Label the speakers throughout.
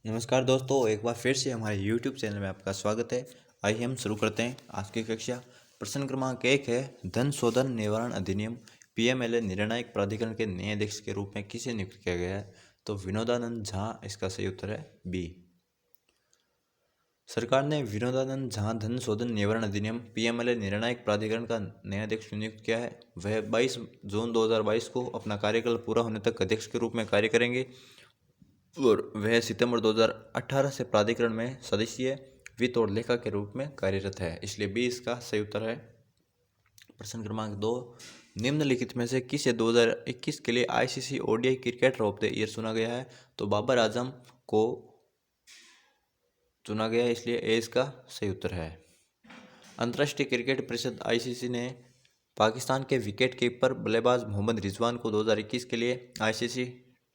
Speaker 1: नमस्कार दोस्तों, एक बार फिर से हमारे YouTube चैनल में आपका स्वागत है। आइए हम शुरू करते हैं आज की कक्षा। प्रश्न क्रमांक 1 है, धन शोधन निवारण अधिनियम पीएमएलए निर्णायक प्राधिकरण के नए अध्यक्ष के रूप में किसे नियुक्त किया गया है? तो विनोदानंद झा इसका सही उत्तर है बी। सरकार ने विनोदानंद झा धन शोधन निवारण अधिनियम पीएमएलए निर्णायक प्राधिकरण का नया अध्यक्ष नियुक्त किया है। वह 22 जून 2022 को अपना कार्यकाल पूरा होने तक अध्यक्ष के रूप में कार्य करेंगे और वह सितंबर 2018 से प्राधिकरण में सदस्यीय वित्त और लेखा के रूप में कार्यरत है, इसलिए बी इसका सही उत्तर है। प्रश्न क्रमांक 2, निम्नलिखित में से किसे 2021 के लिए ICC ODI cricketer of the year चुना गया है? तो बाबर आजम को चुना गया है, इसलिए ए इसका सही उत्तर है। अंतर्राष्ट्रीय क्रिकेट परिषद आईसीसी ने पाकिस्तान के विकेट कीपर बल्लेबाज मोहम्मद रिजवान को 2021 के लिए आईसीसी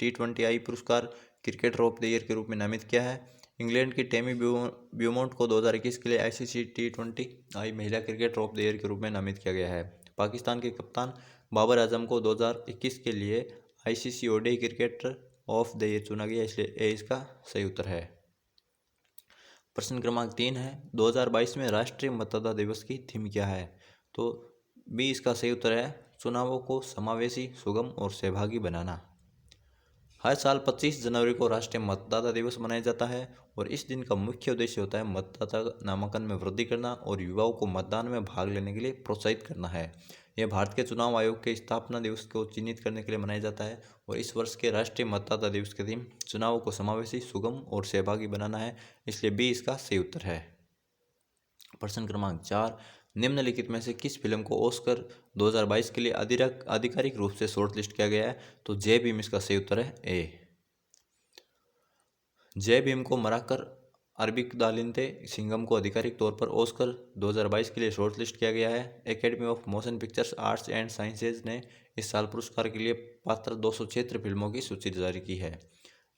Speaker 1: T20I पुरस्कार क्रिकेटर ऑफ द ईयर के रूप में नामित किया है। इंग्लैंड की टेमी ब्यूमोंट को 2021 के लिए आईसीसी T20I महिला क्रिकेटर ऑफ द ईयर के रूप में नामित किया गया है। पाकिस्तान के कप्तान बाबर आजम को 2021 के लिए ICC ODI cricketer of the year चुना गया, इसलिए ए इसका सही उत्तर है। प्रश्न क्रमांक 3 है, 2022 में राष्ट्रीय मतदाता दिवस की थीम क्या है? तो बी इसका सही उत्तर है, चुनावों को समावेशी, सुगम और सहभागी बनाना। हर साल 25 जनवरी को राष्ट्रीय मतदाता दिवस मनाया जाता है और इस दिन का मुख्य उद्देश्य होता है मतदाता नामांकन में वृद्धि करना और युवाओं को मतदान में भाग लेने के लिए प्रोत्साहित करना है। यह भारत के चुनाव आयोग के स्थापना दिवस को चिन्हित करने के लिए मनाया जाता है और इस वर्ष के राष्ट्रीय मतदाता दिवस की थीम चुनावों को समावेशी, सुगम और सहभागी बनाना है, इसलिए बी इसका सही उत्तर है। प्रश्न क्रमांक 4, निम्नलिखित में से किस फिल्म को ऑस्कर 2022 के लिए आधिकारिक रूप से शॉर्टलिस्ट किया गया है? तो जय भीम इसका सही उत्तर है ए। जय भीम को मराकर अरबिकदालिंते सिंघम को आधिकारिक तौर पर ऑस्कर 2022 के लिए शॉर्टलिस्ट किया गया है। Academy of motion pictures arts and sciences ने इस साल पुरस्कार के लिए पात्र 276 फिल्मों की सूची जारी की है।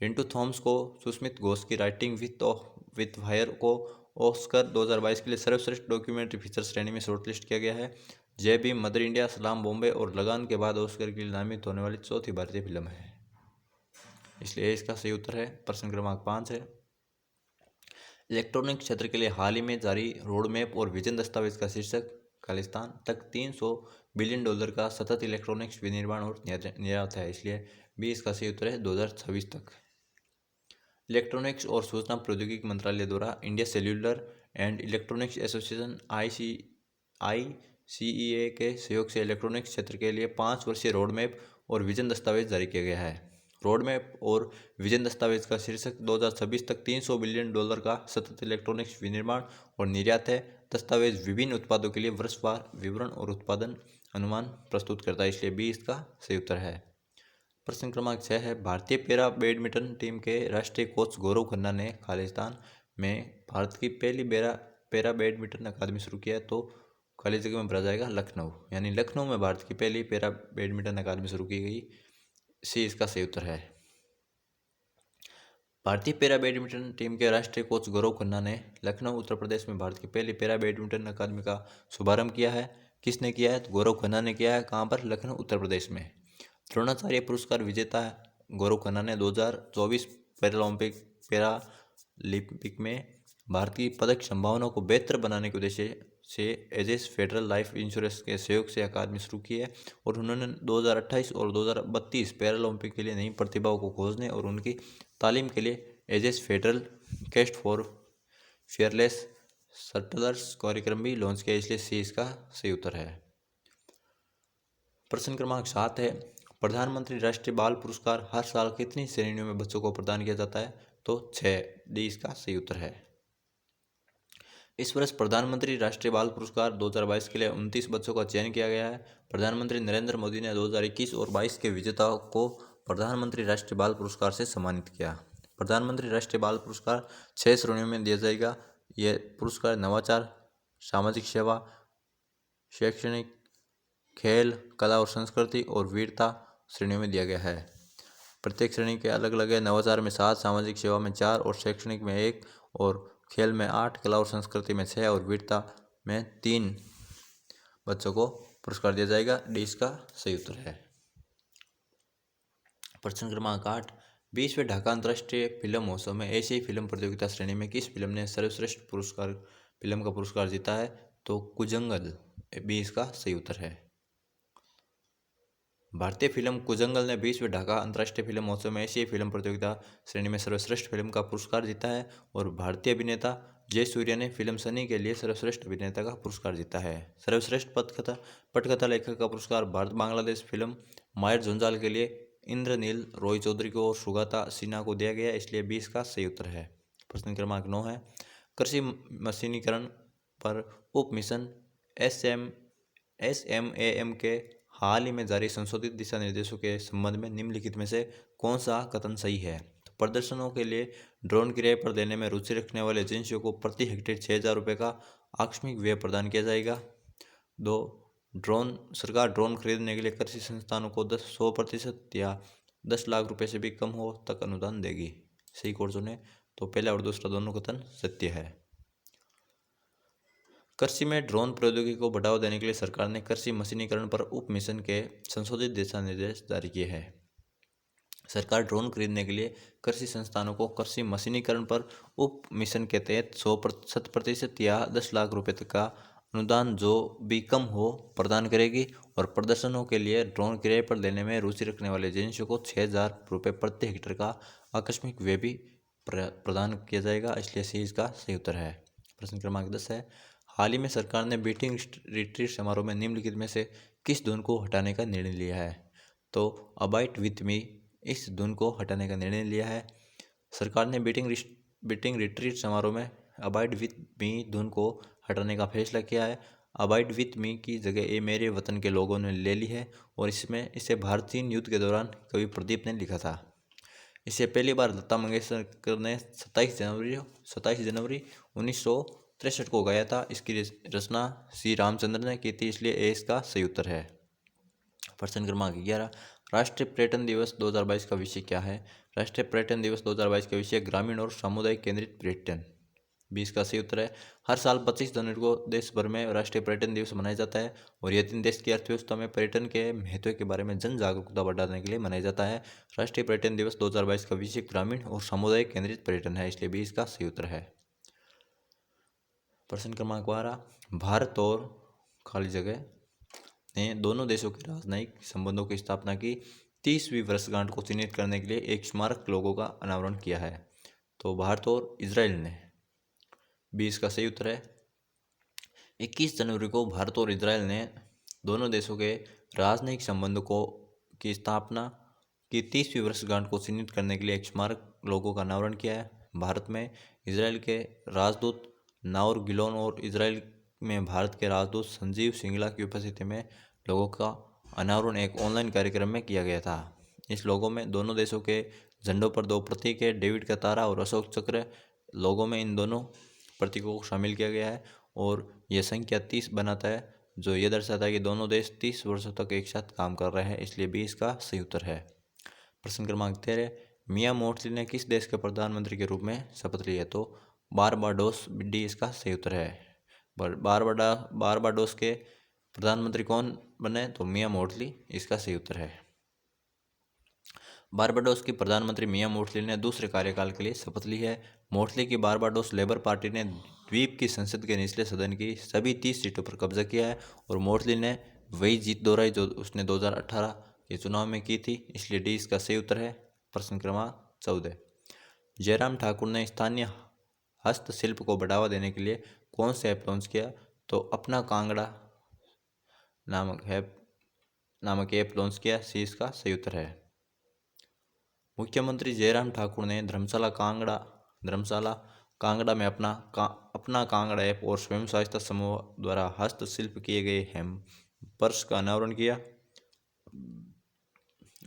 Speaker 1: रिंटू थॉमस को सुस्मित घोष की राइटिंग विथ फायर को ऑस्कर 2022 के लिए सर्वश्रेष्ठ डॉक्यूमेंट्री फीचर श्रेणी में शॉर्टलिस्ट किया गया है। जय भीम, मदर इंडिया, सलाम बॉम्बे और लगान के बाद ऑस्कर के लिए नामित होने वाली चौथी भारतीय फिल्म है, इसलिए इसका सही उत्तर है। प्रश्न क्रमांक 5 है, इलेक्ट्रॉनिक क्षेत्र के लिए हाल ही में जारी रोड मैप और विजन दस्तावेज का शीर्षक खालिस्तान तक $300 बिलियन का सतत इलेक्ट्रॉनिक्स विनिर्माण और निर्यात है, इसलिए बी इसका सही उत्तर है 2026 तक। इलेक्ट्रॉनिक्स और सूचना प्रौद्योगिकी मंत्रालय द्वारा India cellular and electronics association ICEA के सहयोग से इलेक्ट्रॉनिक्स क्षेत्र के लिए 5 वर्षीय रोड मैप और विजन दस्तावेज जारी किया गया है। रोड मैप और विजन दस्तावेज का शीर्षक 2026 तक $300 बिलियन का सतत इलेक्ट्रॉनिक्स विनिर्माण और निर्यात है। दस्तावेज विभिन्न उत्पादों के लिए वर्षवार विवरण और उत्पादन अनुमान प्रस्तुत करता है, इसलिए बी इसका सही उत्तर है। प्रश्न क्रमांक 6 है, भारतीय पैरा बैडमिंटन टीम के राष्ट्रीय कोच गौरव खन्ना ने खालिस्तान में भारत की पहली पैरा बैडमिंटन अकादमी शुरू किया है, तो खाली जगह में भरा जाएगा लखनऊ, यानी लखनऊ में भारत की पहली पैरा बैडमिंटन अकादमी शुरू की गई, सी इसका सही उत्तर है। भारतीय पैरा बैडमिंटन टीम के राष्ट्रीय कोच गौरव खन्ना ने लखनऊ उत्तर प्रदेश में भारत की पहली पैरा बैडमिंटन अकादमी का शुभारंभ किया है। किसने किया है? तो गौरव खन्ना ने किया है। कहाँ पर? लखनऊ उत्तर प्रदेश में। द्रोणाचार्य पुरस्कार विजेता गौरव खन्ना ने 2024 पैरालंपिक में भारत की पदक संभावना को बेहतर बनाने के उद्देश्य से एजेस फेडरल लाइफ इंश्योरेंस के सहयोग से अकादमी शुरू की है और उन्होंने 2028 और 2032 पैरालंपिक के लिए नई प्रतिभाओं को खोजने और उनकी तालीम के लिए ages federal quest for fearless shuttlers कार्यक्रम भी लॉन्च किया, इसलिए सी इसका सही उत्तर है। प्रश्न क्रमांक 7 है, प्रधानमंत्री राष्ट्रीय बाल पुरस्कार हर साल कितनी श्रेणियों में बच्चों को प्रदान किया जाता है? तो 6, डी इसका सही उत्तर है। इस वर्ष प्रधानमंत्री राष्ट्रीय बाल पुरस्कार 2022 के लिए 29 बच्चों का चयन किया गया है। प्रधानमंत्री नरेंद्र मोदी ने 2021 और 22 के विजेताओं को प्रधानमंत्री राष्ट्रीय बाल पुरस्कार से सम्मानित किया। प्रधानमंत्री राष्ट्रीय बाल पुरस्कार 6 श्रेणियों में दिया जाएगा। यह पुरस्कार नवाचार, सामाजिक सेवा, शैक्षणिक, खेल, कला और संस्कृति और वीरता श्रेणियों में दिया गया है। प्रत्येक श्रेणी के अलग अलग है। नवाचार में 7, सामाजिक सेवा में 4 और शैक्षणिक में 1 और खेल में 8, कला और संस्कृति में 6 और वीरता में 3 बच्चों को पुरस्कार दिया जाएगा। डी इसका सही उत्तर है। प्रश्न क्रमांक 8, 20वें ढाका अंतर्राष्ट्रीय फिल्म महोत्सव में एशियाई फिल्म प्रतियोगिता श्रेणी में किस फिल्म ने सर्वश्रेष्ठ पुरस्कार फिल्म का पुरस्कार जीता है? तो कुजंगल भी इसका सही उत्तर है। भारतीय फिल्म कुजंगल ने 20वें ढाका अंतर्राष्ट्रीय फिल्म महोत्सव में एशियाई फिल्म प्रतियोगिता श्रेणी में सर्वश्रेष्ठ फिल्म का पुरस्कार जीता है और भारतीय अभिनेता जयसूर्या ने फिल्म सनी के लिए सर्वश्रेष्ठ अभिनेता का पुरस्कार जीता है। सर्वश्रेष्ठ पटकथा लेखक का पुरस्कार भारत बांग्लादेश फिल्म मायर जुंजाल के लिए इंद्रनील रॉय चौधरी को और सुगाता सिन्हा को दिया गया, इसलिए 20 का सही उत्तर है। प्रश्न क्रमांक 9 है, कृषि मशीनीकरण पर उप मिशन SMAM के हाल ही में जारी संशोधित दिशा निर्देशों के संबंध में निम्नलिखित में से कौन सा कथन सही है? तो प्रदर्शनों के लिए ड्रोन किराए पर देने में रुचि रखने वाले एजेंसियों को प्रति हेक्टेयर 6,000 रुपये का आकस्मिक व्यय प्रदान किया जाएगा। 2, सरकार ड्रोन खरीदने के लिए कृषि संस्थानों को 100% या 10 लाख रुपए से भी कम हो तक अनुदान देगी। सही कोड चुने, तो पहला और दूसरा दोनों कथन सत्य है। कृषि में ड्रोन प्रौद्योगिकी को बढ़ावा देने के लिए सरकार ने कृषि मशीनीकरण पर उप मिशन के संशोधित दिशा निर्देश जारी किए हैं। सरकार ड्रोन खरीदने के लिए कृषि संस्थानों को कृषि मशीनीकरण पर उप मिशन के तहत 100% या 10 लाख रुपए तक का अनुदान जो भी कम हो प्रदान करेगी और प्रदर्शनों के लिए ड्रोन किराए पर लेने में रुचि रखने वाले एजेंसियों को 6,000 रुपये प्रति हेक्टेयर का आकस्मिक व्यय भी प्रदान किया जाएगा, इसलिए सी इसका सही उत्तर है। प्रश्न क्रमांक 10 है, हाल ही में सरकार ने बीटिंग रिट्रीट समारोह में निम्नलिखित में से किस धुन को हटाने का निर्णय लिया है? तो अबाइट विथ मी इस धुन को हटाने का निर्णय लिया है। सरकार ने बीटिंग रिट्रीट समारोह में अबाइड विथ मी धुन को हटाने का फैसला किया है। अबाइड विथ मी की जगह ये मेरे वतन के लोगों ने ले ली है और इसे भारत चीन युद्ध के दौरान कवि प्रदीप ने लिखा था। इसे पहली बार लता मंगेशकर ने 27 जनवरी 1963 को गाया था। इसकी रचना सी रामचंद्र ने की थी, इसलिए ए इसका सही उत्तर है। प्रश्न क्रमांक 11, राष्ट्रीय पर्यटन दिवस 2022 का विषय क्या है? राष्ट्रीय पर्यटन दिवस 2022 का विषय ग्रामीण और सामुदायिक केंद्रित पर्यटन। 20 का सही उत्तर है। हर साल 25 जनवरी को देश भर में राष्ट्रीय पर्यटन दिवस मनाया जाता है और यह दिन देश की अर्थव्यवस्था में पर्यटन के महत्व के बारे में जन जागरूकता बढ़ाने के लिए मनाया जाता है। राष्ट्रीय पर्यटन दिवस 2022 का विषय ग्रामीण और सामुदायिक केंद्रित पर्यटन है, इसलिए 20 का सही उत्तर है। प्रश्न क्रमांक 12, भारत और खाली जगह ने दोनों देशों के राजनयिक संबंधों की स्थापना की 30वीं वर्षगांठ को चिन्हित करने के लिए एक स्मारक लोगों का अनावरण किया है। तो भारत और इजराइल ने। 20 का सही उत्तर है। 21 जनवरी को भारत और इजराइल ने दोनों देशों के राजनयिक संबंधों की स्थापना की 30वीं वर्षगांठ को चिन्हित करने के लिए एक स्मारक लोगों का अनावरण किया है। भारत में इजराइल के राजदूत नाउर गिलोन और इजराइल में भारत के राजदूत संजीव सिंगला की उपस्थिति में लोगों का अनावरण एक ऑनलाइन कार्यक्रम में किया गया था। इस लोगों में दोनों देशों के झंडों पर 2 प्रतीक है, डेविड का तारा और अशोक चक्र। लोगों में इन दोनों प्रतीकों को शामिल किया गया है और यह संख्या 30 बनाता है, जो ये दर्शाता है कि दोनों देश 30 वर्षों तक एक साथ काम कर रहे हैं, इसलिए 20 का सही उत्तर है। प्रश्न क्रमांक 13, मियां मोटली ने किस देश के प्रधानमंत्री के रूप में शपथ ली है? तो बारबाडोस। डी इसका सही उत्तर है। बारबाडोस के प्रधानमंत्री कौन बने? तो मियां मोटली इसका सही उत्तर है। बारबाडोस की प्रधानमंत्री मियां मोटली ने दूसरे कार्यकाल के लिए शपथ ली है। मोटली की बारबाडोस लेबर पार्टी ने द्वीप की संसद के निचले सदन की सभी 30 सीटों पर कब्जा किया है और मोटली ने वही जीत दोहराई जो उसने 2018 के चुनाव में की थी, इसलिए डी इसका सही उत्तर है। प्रश्न क्रमांक 14, जयराम ठाकुर ने स्थानीय हस्तशिल्प को बढ़ावा देने के लिए कौन सा ऐप लॉन्च किया? तो अपना कांगड़ा नामक ऐप लॉन्च किया। सी इसका सही उत्तर है। मुख्यमंत्री जयराम ठाकुर ने धर्मशाला कांगड़ा में अपना कांगड़ा ऐप और स्वयं सहायता समूह द्वारा हस्तशिल्प किए गए हैम्पर्स का अनावरण किया।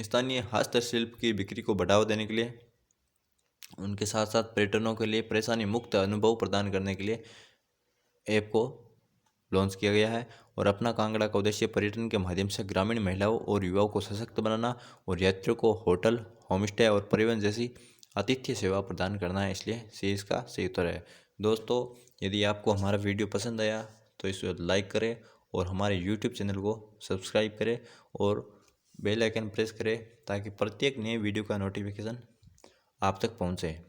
Speaker 1: स्थानीय हस्तशिल्प की बिक्री को बढ़ावा देने के लिए, उनके साथ साथ पर्यटकों के लिए परेशानी मुक्त अनुभव प्रदान करने के लिए ऐप को लॉन्च किया गया है और अपना कांगड़ा का उद्देश्य पर्यटन के माध्यम से ग्रामीण महिलाओं और युवाओं को सशक्त बनाना और यात्रियों को होटल, होमस्टे और परिवहन जैसी आतिथ्य सेवा प्रदान करना है, इसलिए सी इसका सही उत्तर है। दोस्तों, यदि आपको हमारा वीडियो पसंद आया तो इसे लाइक करें और हमारे यूट्यूब चैनल को सब्सक्राइब करें और बेल आइकन प्रेस करें ताकि प्रत्येक नए वीडियो का नोटिफिकेशन आप तक पहुंचे।